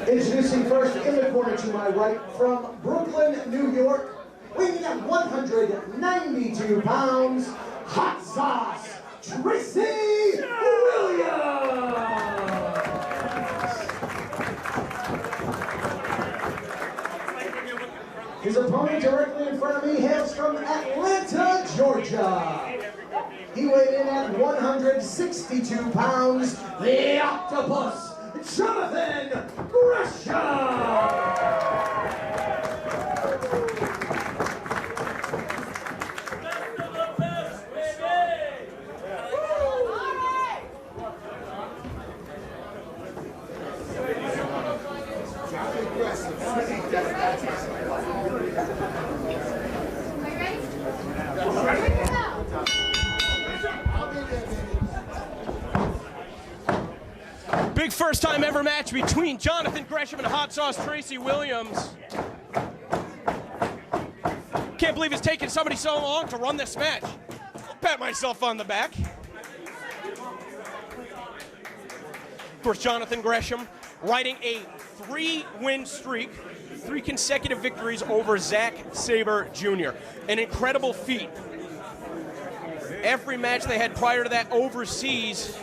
Introducing first in the corner to my right from Brooklyn, New York, weighing at 192 pounds, hot sauce, Tracy Williams. His opponent directly in front of me hails from Atlanta, Georgia. He weighed in at 162 pounds, the Octopus, Jonathan Gresham. Big first time ever match between Jonathan Gresham and Hot Sauce Tracy Williams. Can't believe it's taken somebody so long to run this match. I'll pat myself on the back. Of course, Jonathan Gresham riding a 3-win streak, 3 consecutive victories over Zack Sabre Jr. An incredible feat. Every match they had prior to that overseas,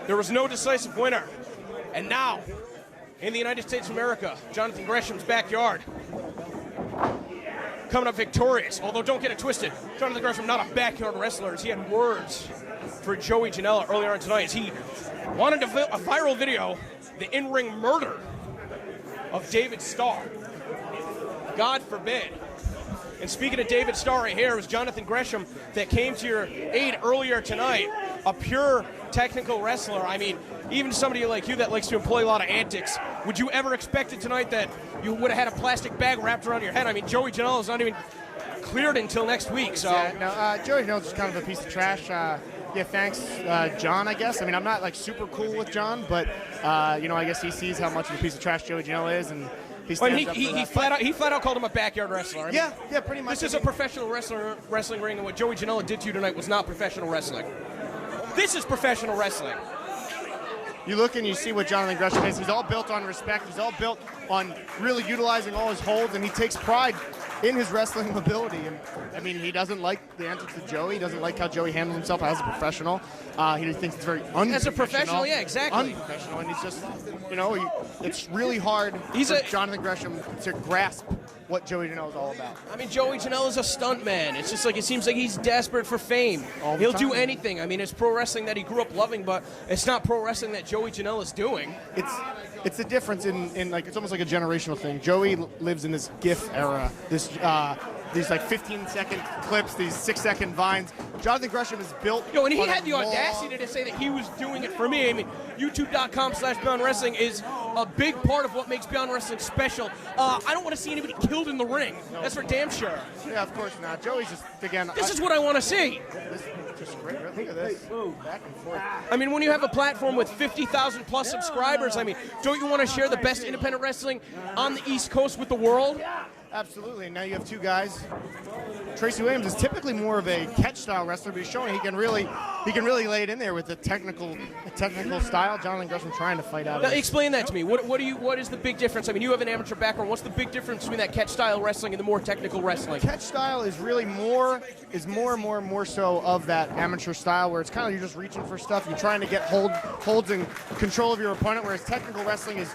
there was no decisive winner. And now, in the United States of America, Jonathan Gresham's backyard, coming up victorious. Although, don't get it twisted, Jonathan Gresham not a backyard wrestler, as he had words for Joey Janela earlier on tonight, as he wanted a viral video, the in-ring murder of David Starr. God forbid. And speaking of David Starr right here, it was Jonathan Gresham that came to your aid earlier tonight. A pure technical wrestler. I mean, even somebody like you that likes to employ a lot of antics, would you ever expect it tonight that you would have had a plastic bag wrapped around your head? I mean, Joey Janela's not even cleared until next week, so. Yeah, no, Joey Janela's just kind of a piece of trash. Yeah, thanks, John, I guess. I mean, I'm not, like, super cool with John, but, you know, I guess he sees how much of a piece of trash Joey Janela is, and he stands up for that. He flat out called him a backyard wrestler. I mean, yeah, pretty much. This is a professional wrestling ring, and what Joey Janela did to you tonight was not professional wrestling. This is professional wrestling. You look and you see what Jonathan Gresham is. He's all built on respect. He's all built on really utilizing all his holds, and he takes pride in his wrestling ability. And I mean, he doesn't like the antics of Joey. He doesn't like how Joey handles himself as a professional. He thinks it's very unprofessional. As a professional, yeah, exactly. Unprofessional, and he's just, you know, it's really hard for Jonathan Gresham to grasp what Joey Janela is all about. I mean, Joey Janela is a stunt man. It's just like, it seems like he's desperate for fame. He'll do anything. I mean, it's pro wrestling that he grew up loving, but it's not pro wrestling that Joey Janela is doing. It's the difference in like, it's almost like a generational thing. Joey lives in this GIF era, these like 15-second clips, these 6-second vines. Jonathan Gresham is built. And he had the audacity to say that he was doing it for me. I mean, YouTube.com/Beyond Wrestling is a big part of what makes Beyond Wrestling special. I don't want to see anybody killed in the ring. No. That's for damn sure. Yeah, of course not. Joey's just, again. This is what I want to see. This is just great. Look at this. Back and forth. I mean, when you have a platform with 50,000 plus subscribers, I mean, don't you want to share the best independent wrestling on the East Coast with the world? Absolutely. And now you have two guys. Tracy Williams is typically more of a catch-style wrestler, but he's showing he can really lay it in there with the technical style. Jonathan Gresham trying to fight out. Now, explain that to me. What is the big difference? I mean, you have an amateur background. What's the big difference between that catch-style wrestling and the more technical wrestling? Catch-style is really more so of that amateur style, where it's kind of you're just reaching for stuff. You're trying to get holds and control of your opponent, whereas technical wrestling is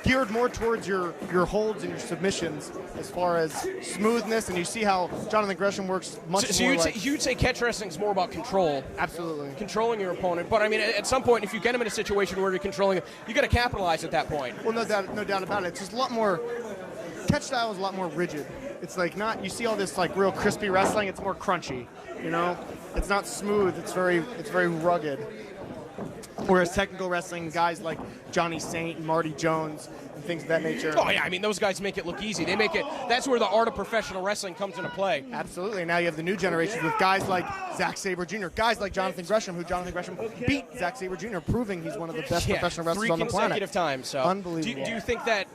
geared more towards your holds and your submissions as far as smoothness, and you see how Jonathan Gresham works much more. You'd say catch wrestling is more about control. Absolutely. Controlling your opponent. But, I mean, at some point, if you get him in a situation where you're controlling him, you got to capitalize at that point. Well, no doubt about it. It's just a lot more – catch style is a lot more rigid. It's like not – you see all this, like, real crispy wrestling. It's more crunchy, you know? It's not smooth. It's very rugged. Whereas technical wrestling, guys like Johnny Saint and Marty Jones and things of that nature. Oh, yeah, I mean, those guys make it look easy. They make it – that's where the art of professional wrestling comes into play. Absolutely. Now you have the new generation with guys like Zack Sabre Jr., guys like Jonathan Gresham, who Jonathan Gresham beat Zack Sabre Jr., proving he's one of the best professional wrestlers on the planet. 3 consecutive times. So. Unbelievable. Do you think that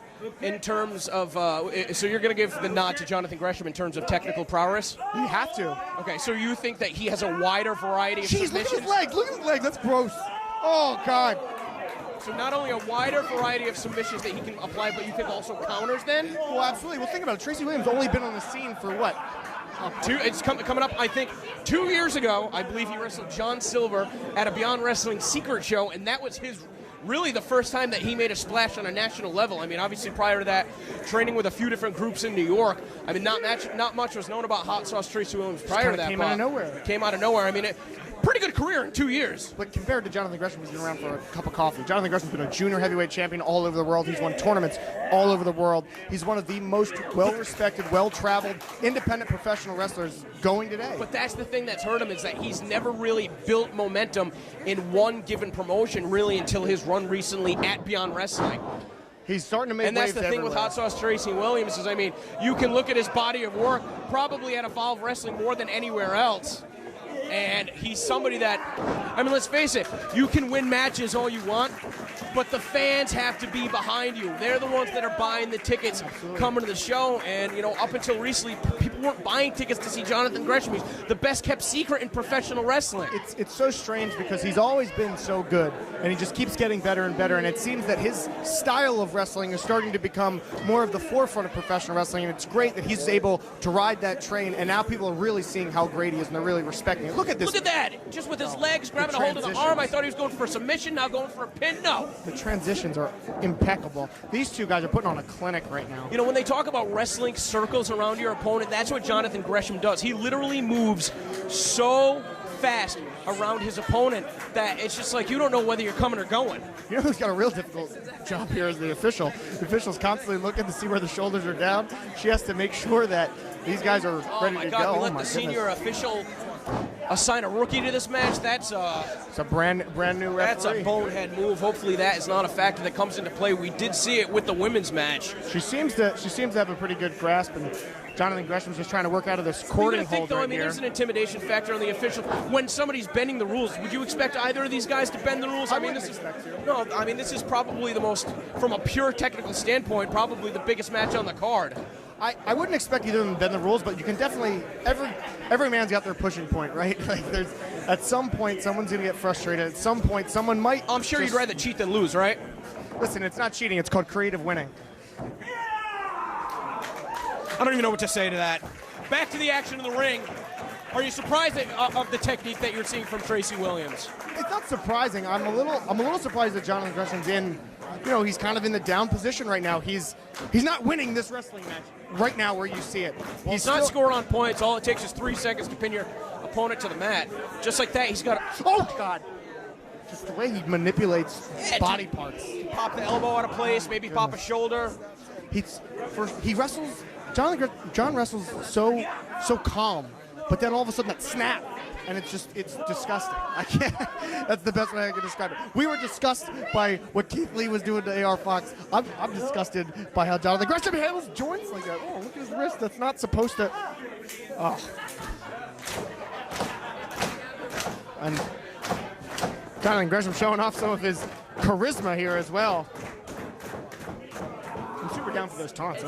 in terms of so you're going to give the nod to Jonathan Gresham in terms of technical prowess? You have to. Okay, so you think that he has a wider variety of submissions? Look at his leg. Look at his leg. That's gross. Oh, God. So not only a wider variety of submissions that he can apply, but you think also counters then? Well, absolutely. Well, think about it. Tracy Williams only been on the scene for what? It's coming up, I think, 2 years ago. I believe he wrestled John Silver at a Beyond Wrestling secret show, and that was really the first time that he made a splash on a national level. I mean, obviously prior to that, training with a few different groups in New York. I mean, not much was known about Hot Sauce Tracy Williams prior to that. Came out of nowhere. Came out of nowhere. I mean, pretty good career in 2 years. But compared to Jonathan Gresham, who's been around for a cup of coffee. Jonathan Gresham's been a junior heavyweight champion all over the world. He's won tournaments all over the world. He's one of the most well-respected, well-traveled, independent professional wrestlers going today. But that's the thing that's hurt him, is that he's never really built momentum in one given promotion, really, until his run recently at Beyond Wrestling. He's starting to make waves. And that's the thing everywhere. with Hot Sauce Tracy Williams is, I mean, you can look at his body of work, probably at Evolve Wrestling more than anywhere else. And he's somebody that, I mean, let's face it, you can win matches all you want, but the fans have to be behind you. They're the ones that are buying the tickets, coming to the show. And, you know, up until recently, people weren't buying tickets to see Jonathan Gresham. He's the best kept secret in professional wrestling. It's so strange because he's always been so good, and he just keeps getting better and better. And it seems that his style of wrestling is starting to become more of the forefront of professional wrestling. And it's great that he's able to ride that train. And now people are really seeing how great he is, and they're really respecting it. Look at this. Look at that. Just with his legs grabbing a hold of the arm. I thought he was going for a submission, now going for a pin. No. The transitions are impeccable. These two guys are putting on a clinic right now. You know, when they talk about wrestling circles around your opponent, that's what Jonathan Gresham does. He literally moves so fast around his opponent that it's just like you don't know whether you're coming or going. You know who's got a real difficult job here is the official. The official's constantly looking to see where the shoulders are down. She has to make sure that these guys are ready to go. We let the senior official assign a rookie to this match. That's it's a brand new referee. That's a bonehead move. Hopefully that is not a factor that comes into play. We did see it with the women's match. She seems to have a pretty good grasp, and Jonathan Gresham's just trying to work out of this courting hold right here. There's an intimidation factor on the official. When somebody's bending the rules, would you expect either of these guys to bend the rules? This is probably the most, from a pure technical standpoint, probably the biggest match on the card. I wouldn't expect either of them to bend the rules, but you can definitely, every man's got their pushing point, right? Like there's, at some point, someone's going to get frustrated. At some point, someone might. I'm sure you'd rather cheat than lose, right? Listen, it's not cheating. It's called creative winning. I don't even know what to say to that. Back to the action in the ring. Are you surprised of the technique that you're seeing from Tracy Williams? It's not surprising. I'm a little surprised that Jonathan Gresham's in. You know, he's kind of in the down position right now. He's not winning this wrestling match right now where you see it. He's not scoring on points. All it takes is 3 seconds to pin your opponent to the mat. Just like that, he's got. Oh God! Just the way he manipulates body parts. Pop the elbow out of place. Maybe pop a shoulder. He wrestles. John wrestles so calm, but then all of a sudden that snap. And it's disgusting. I can't. That's the best way I can describe it. We were disgusted by what Keith Lee was doing to AR Fox. I'm disgusted by how Jonathan Gresham handles joints like that. Oh, look at his wrist. That's not supposed to. Oh. And Jonathan Gresham showing off some of his charisma here as well. I'm super down for those taunts.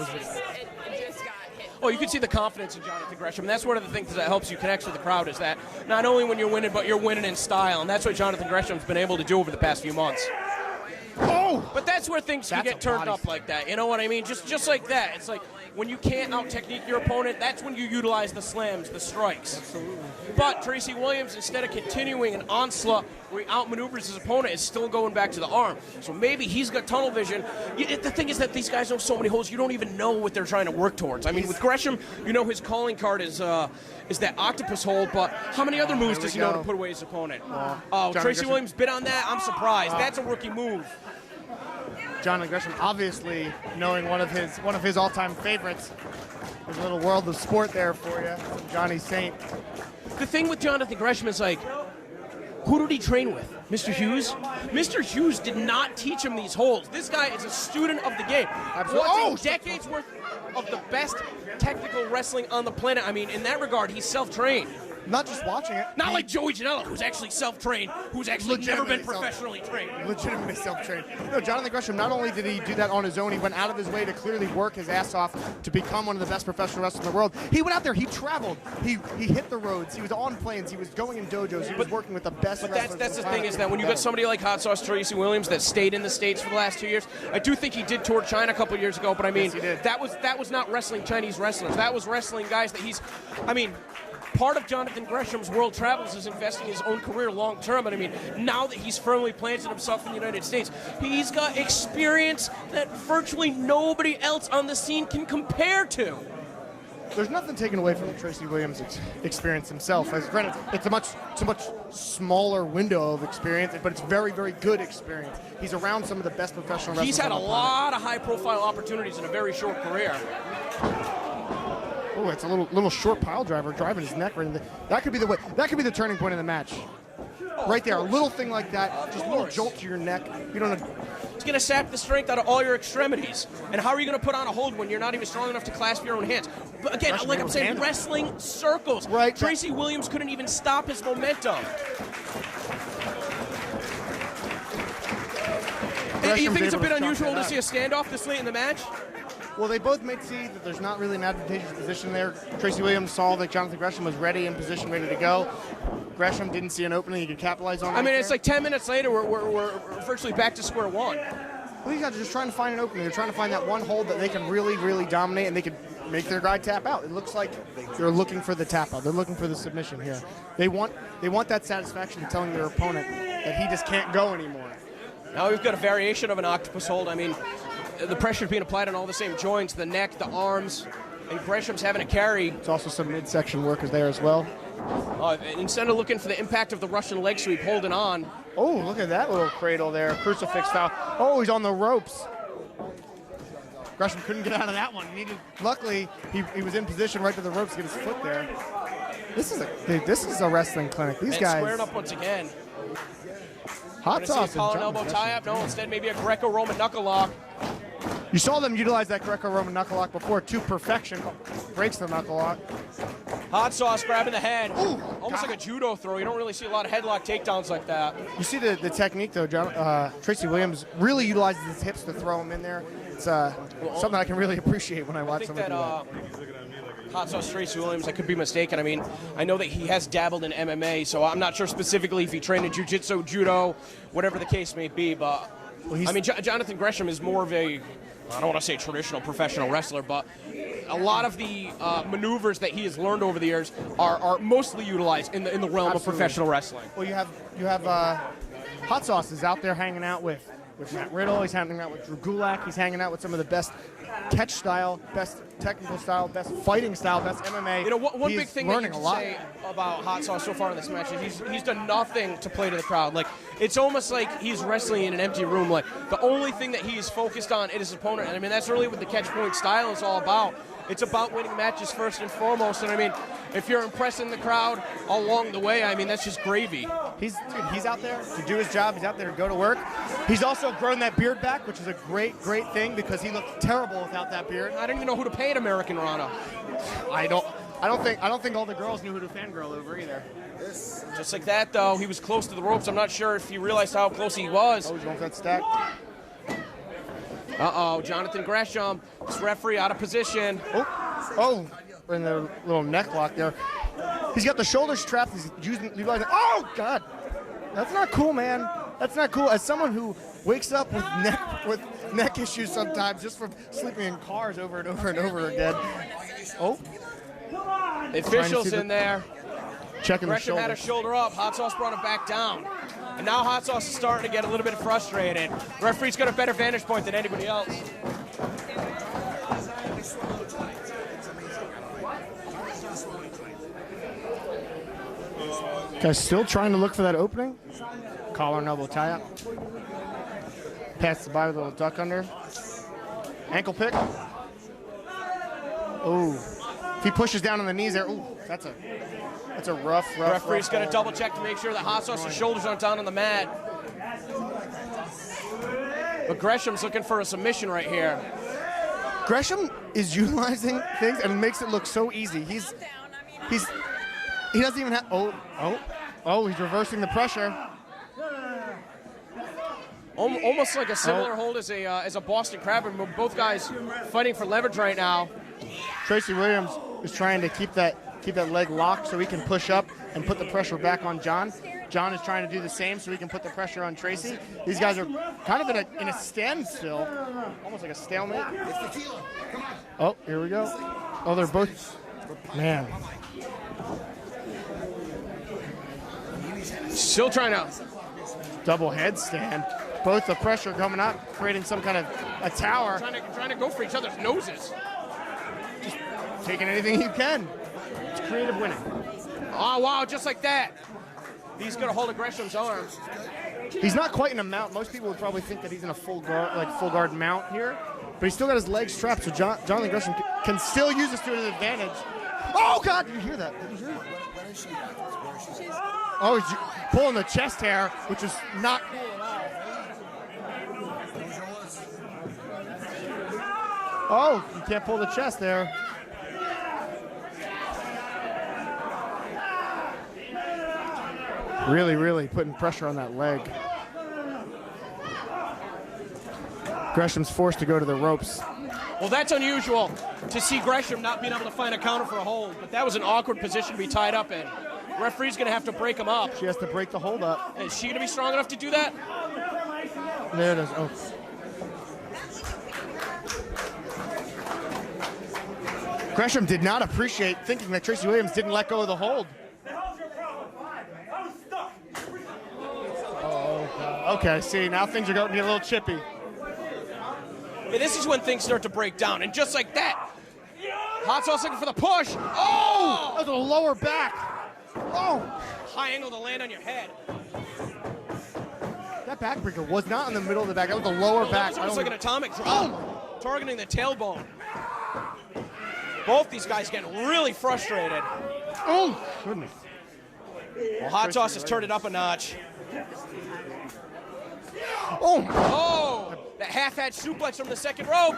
Oh, you can see the confidence in Jonathan Gresham. And that's one of the things that helps you connect with the crowd is that not only when you're winning, but you're winning in style. And that's what Jonathan Gresham's been able to do over the past few months. Oh! But that's where things can get turned up like that. You know what I mean? Just like that. It's like when you can't out-technique your opponent, that's when you utilize the slams, the strikes. Absolutely. But Tracy Williams, instead of continuing an onslaught where he outmaneuvers his opponent, is still going back to the arm. So maybe he's got tunnel vision. The thing is that these guys know so many holds, you don't even know what they're trying to work towards. I mean, with Gresham, you know his calling card is that octopus hold, but how many other moves does he know to put away his opponent? Tracy Williams bit on that? I'm surprised. That's a rookie move. Jonathan Gresham, obviously knowing one of his all-time favorites. There's a little world of sport there for you, from Johnny Saint. The thing with Jonathan Gresham is like, who did he train with? Mr. Hughes? Mr. Hughes did not teach him these holds. This guy is a student of the game. Watching decades worth of the best technical wrestling on the planet. I mean, in that regard, he's self-trained. not just watching it. Not like Joey Janela, who's actually self-trained, who's actually never been professionally trained. Legitimately self-trained. No, Jonathan Gresham, not only did he do that on his own, he went out of his way to clearly work his ass off to become one of the best professional wrestlers in the world. He went out there, he traveled, he hit the roads, he was on planes, he was going in dojos, he was working with the best wrestlers. But that's the thing, is that when you got somebody like Hot Sauce Tracy Williams that stayed in the States for the last 2 years, I do think he did tour China a couple of years ago, but I mean, yes, that was not wrestling Chinese wrestlers. That was wrestling guys that part of Jonathan Gresham's world travels is investing in his own career long term. And I mean, now that he's firmly planted himself in the United States, he's got experience that virtually nobody else on the scene can compare to. There's nothing taken away from Tracy Williams' experience himself. As granted, it's a much smaller window of experience, but it's very, very good experience. He's around some of the best professional wrestlers. He's had a lot of high-profile opportunities in a very short career. Oh, it's a little short pile driver driving his neck right in the. That could be the way. That could be the turning point in the match. Right there, a little thing like that, just a little jolt to your neck. You don't know. It's going to sap the strength out of all your extremities. And how are you going to put on a hold when you're not even strong enough to clasp your own hands? But again, like I'm saying, wrestling circles. Right. Tracy Williams couldn't even stop his momentum. You think it's a bit unusual to see a standoff this late in the match? Well, they both may see that there's not really an advantageous position there. Tracy Williams saw that Jonathan Gresham was ready in position, ready to go. Gresham didn't see an opening he could capitalize on. I mean, it's like 10 minutes later, we're virtually back to square one. Well, these guys are just trying to find an opening. They're trying to find that one hold that they can really, really dominate, and they can make their guy tap out. It looks like they're looking for the tap out. They're looking for the submission here. They want that satisfaction of telling their opponent that he just can't go anymore. Now we've got a variation of an octopus hold. I mean, the pressure's being applied on all the same joints, the neck, the arms, and Gresham's having to carry. It's also some midsection workers there as well. Instead of looking for the impact of the Russian leg sweep, holding on. Oh, look at that little cradle there, crucifix style. Oh, he's on the ropes. Gresham couldn't get out of that one. Luckily, he was in position right to the ropes to get his foot there. This is a wrestling clinic. These guys squaring up once again. Hot sauce. Collar and elbow tie-up. No, instead maybe a Greco-Roman knuckle lock. You saw them utilize that Greco-Roman knuckle lock before to perfection. Breaks the knuckle lock. Hot sauce grabbing the head. Ooh, almost like a judo throw. You don't really see a lot of headlock takedowns like that. You see the technique, though, Tracy Williams really utilizes his hips to throw him in there. It's something I can really appreciate when I watch somebody do that. Hot Sauce Tracy Williams, I could be mistaken. I mean, I know that he has dabbled in MMA, so I'm not sure specifically if he trained in jiu-jitsu, judo, whatever the case may be, but I mean, Jonathan Gresham is more of a, I don't want to say traditional professional wrestler, but a lot of the maneuvers that he has learned over the years are mostly utilized in the realm of professional wrestling. Well, you have Hot Sauce is out there hanging out with Matt Riddle. He's hanging out with Drew Gulak. He's hanging out with some of the best catch style, best technical style, best fighting style, best MMA. You know, one big thing that you can say about Hot Sauce so far in this match is he's done nothing to play to the crowd. Like, it's almost like he's wrestling in an empty room. Like, the only thing that he's focused on is his opponent. And I mean, that's really what the catch point style is all about. It's about winning matches first and foremost. And I mean, if you're impressing the crowd along the way, I mean, that's just gravy. He's out there to do his job. He's out there to go to work. He's also grown that beard back, which is a great thing because he looked terrible without that beard. I don't even know who to pay at American Rana. I don't think all the girls knew who to fangirl over either. Just like that, though, he was close to the ropes. I'm not sure if he realized how close he was. Oh, he's going for that stack. Uh-oh, Jonathan Gresham, this referee out of position. Oh, in the little neck lock there. He's got the shoulders trapped. He's utilizing. Oh, God. That's not cool, man. That's not cool. As someone who wakes up with neck issues sometimes just from sleeping in cars over and over and over again. Oh. The official's in there. Checking Gresham the had a shoulder up. Hot Sauce brought him back down. And now Hot Sauce is starting to get a little bit frustrated. The referee's got a better vantage point than anybody else. Guys still trying to look for that opening. Collar and elbow tie-up. Pass the by with a little duck under. Ankle pick. Oh. If he pushes down on the knees there, ooh, that's a rough. The referee's going to double check to make sure that Hot Sauce's shoulders aren't down on the mat. But Gresham's looking for a submission right here. Gresham is utilizing things and makes it look so easy. He doesn't even have. He's reversing the pressure. Almost like a similar hold as a Boston Crab. And both guys fighting for leverage right now. Tracy Williams is trying to keep that leg locked so he can push up and put the pressure back on John. John is trying to do the same so he can put the pressure on Tracy. These guys are kind of in a standstill, almost like a stalemate. Oh, here we go. Oh, they're both, man. Still trying to. Double headstand. Both the pressure coming up, creating some kind of a tower. Trying to go for each other's noses. Just taking anything you can. It's creative winning. Oh, wow, just like that. He's got a hold of Gresham's arms. He's not quite in a mount. Most people would probably think that he's in a full guard mount here, but he's still got his legs strapped, so Jonathan Gresham can still use this to his advantage. Oh, God, did you hear that? Did you hear that? Oh, he's pulling the chest hair, which is not cool at all. Oh, you can't pull the chest there. Really putting pressure on that leg. Gresham's forced to go to the ropes. Well, that's unusual to see Gresham not being able to find a counter for a hold, but that was an awkward position to be tied up in. Referee's going to have to break him up. She has to break the hold up. Is she going to be strong enough to do that? There it is. Oh. Gresham did not appreciate thinking that Tracy Williams didn't let go of the hold. Okay, see, now things are going to be a little chippy. Yeah, this is when things start to break down, and just like that, Hot Sauce looking for the push. Oh! That was a lower back. Oh! High angle to land on your head. That backbreaker was not in the middle of the back. That was the lower back. It was like an atomic drop, targeting the tailbone. Both these guys getting really frustrated. Oh, goodness. Well, Hot Sauce has turned it up a notch. Oh! That half-hatch suplex from the second rope.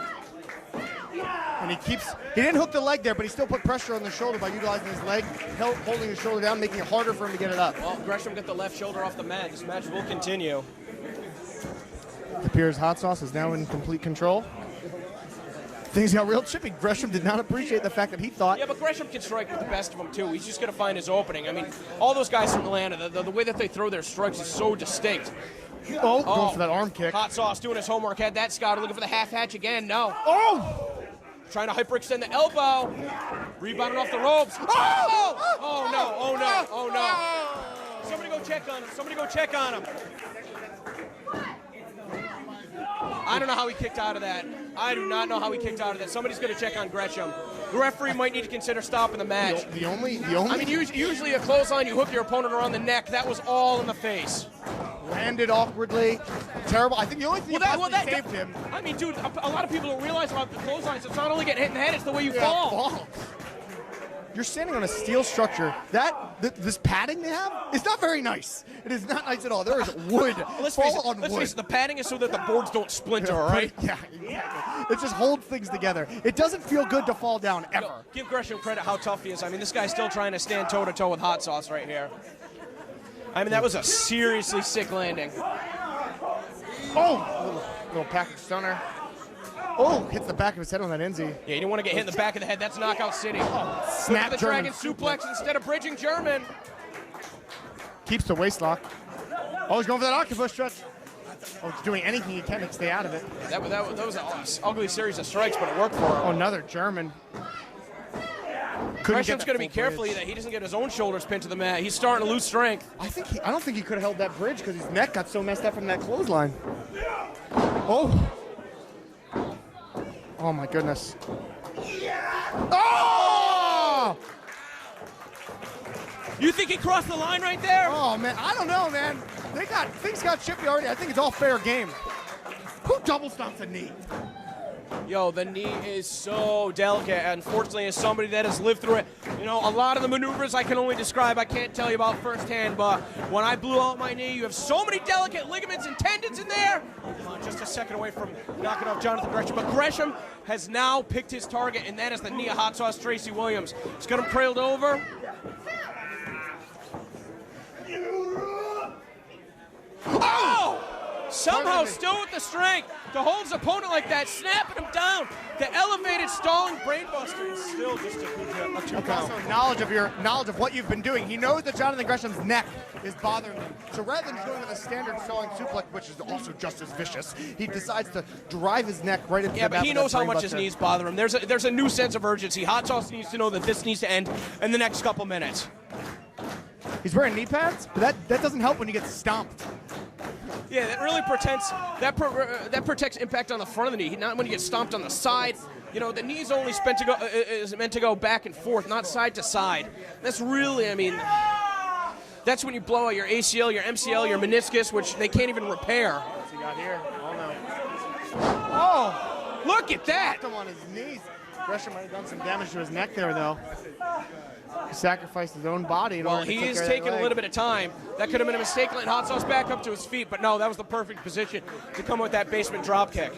And he didn't hook the leg there, but he still put pressure on the shoulder by utilizing his leg, holding his shoulder down, making it harder for him to get it up. Well, Gresham got the left shoulder off the mat. This match will continue. It appears Hot Sauce is now in complete control. Things got real chippy. Gresham did not appreciate the fact that he thought. Yeah, but Gresham can strike with the best of them, too. He's just going to find his opening. I mean, all those guys from Atlanta, the way that they throw their strikes is so distinct. Oh, going for that arm kick. Hot Sauce doing his homework. Had that scouted, looking for the half-hatch again. No. Oh! Trying to hyperextend the elbow. Rebounding off the ropes. Oh! Oh, no. Oh, no. Oh, no. Somebody go check on him. Somebody go check on him. I don't know how he kicked out of that. I do not know how he kicked out of that. Somebody's going to check on Gresham. The referee might need to consider stopping the match. The only. I mean, usually a clothesline, you hook your opponent around the neck. That was all in the face. Landed awkwardly. Terrible. I think the only thing that saved him. I mean, dude, a lot of people don't realize about the clotheslines. It's not only getting hit in the head, it's the way you fall. You're standing on a steel structure. This padding they have is not very nice. It is not nice at all. There is wood. Let's face it, the padding is so that the boards don't splinter, all right? Yeah, exactly. It just holds things together. It doesn't feel good to fall down ever. Give Gresham credit how tough he is. I mean, this guy's still trying to stand toe-to-toe with Hot Sauce right here. I mean, that was a seriously sick landing. Oh! Little package stunner. Oh, hits the back of his head on that NZ. Yeah, you didn't want to get hit in the back of the head. That's Knockout City. Oh, snap the Dragon suplex instead of bridging German. Keeps the waist lock. Oh, he's going for that octopus stretch. Oh, he's doing anything he can to stay out of it. That was an ugly series of strikes, but it worked for him. Oh, another German. Gresham's going to be careful that he doesn't get his own shoulders pinned to the mat. He's starting to lose strength. I don't think he could have held that bridge because his neck got so messed up from that clothesline. Oh. Oh, my goodness. Oh! You think he crossed the line right there? Oh, man. I don't know, man. Things got chippy already. I think it's all fair game. Who double stomps a knee? Yo, the knee is so delicate. Unfortunately, as somebody that has lived through it, you know, a lot of the maneuvers I can only describe. I can't tell you about firsthand, but when I blew out my knee, you have so many delicate ligaments and tendons in there. Just a second away from knocking off Jonathan Gresham. But Gresham has now picked his target, and that is the knee of Hot Sauce Tracy Williams. He's got him trailed over. somehow still with the strength to hold his opponent like that, snapping him down. The elevated stalling brainbuster is still just a two count. Also, knowledge of what you've been doing. He knows that Jonathan Gresham's neck is bothering him. So rather than going with a standard stalling suplex, which is also just as vicious, he decides to drive his neck right into the back. Yeah, but he knows how much his brainbuster. knees bother him. There's a new sense of urgency. Hot Sauce needs to know that this needs to end in the next couple minutes. He's wearing knee pads, but that doesn't help when you get stomped. Yeah, that really that protects impact on the front of the knee, not when you get stomped on the side. You know, the knee's only is meant to go back and forth, not side to side. That's really, I mean, that's when you blow out your ACL, your MCL, your meniscus, which they can't even repair. What's he got here? Oh no! Oh, look at that! Him on his knees. Gresham might have done some damage to his neck there, though. He sacrificed his own body in order to take care of that taking a leg. little bit of time. That could have been a mistake, letting Hot Sauce back up to his feet, but no, that was the perfect position to come with that basement drop kick.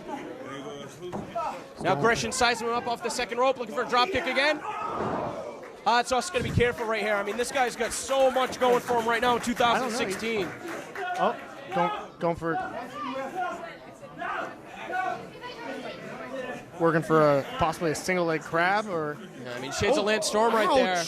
Now Gresham sizing him up off the second rope, looking for a drop kick again. Hot Sauce is going to be careful right here. I mean, this guy's got so much going for him right now in 2016. Oh, going for working for possibly a single leg crab or. Yeah, I mean, Shades of Lance Storm right there.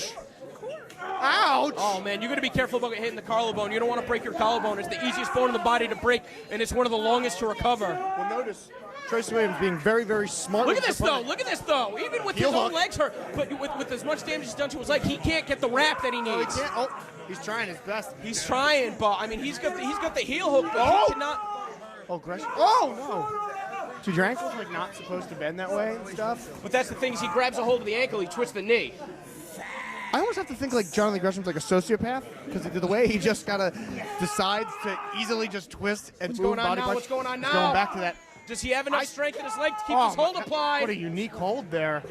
Ouch! Oh man, you got to be careful about hitting the collarbone. You don't want to break your collarbone. It's the easiest bone in the body to break, and it's one of the longest to recover. Well, notice Tracy Williams being very, very smart. Look at this though. Look at this though. Even with his own legs hurt, but with as much damage he's done to his leg, he can't get the wrap that he needs. He's trying his best. He's trying, but I mean, he's got the heel hook, but he cannot. Oh, Gresham. Oh no. Dude, your ankle's like not supposed to bend that way and stuff. But that's the thing is he grabs a hold of the ankle, he twists the knee. I almost have to think like Jonathan Gresham's like a sociopath because the way he just gotta decides to easily just twist and What's move going on body now? parts. What's going on now? He's going back to that. Does he have enough strength in his leg to keep his hold applied? What a unique hold there.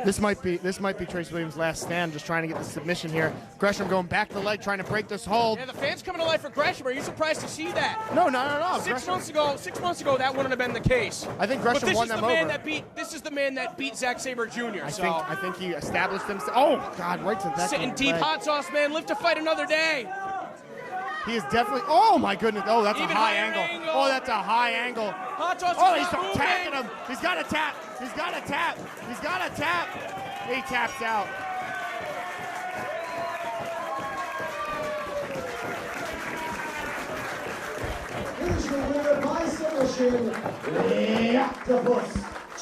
This might be Tracy Williams' last stand, just trying to get the submission here. Gresham going back to the leg, trying to break this hold. Yeah, the fans coming to life for Gresham. Are you surprised to see that? No. 6 months ago, that wouldn't have been the case. I think Gresham won them over. This is the man that beat Zack Sabre Jr. I think he established himself. Oh God, right to that. Sitting deep, Hot Sauce man, live to fight another day. He is definitely. Oh my goodness. Oh, that's Even a high higher angle. Oh, that's a high angle. Hot Sauce. Oh, he's attacking him. He's got to tap. He's got to tap. He taps out. Here's your winner by submission, the Octopus,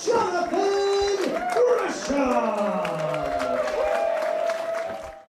Jonathan Gresham.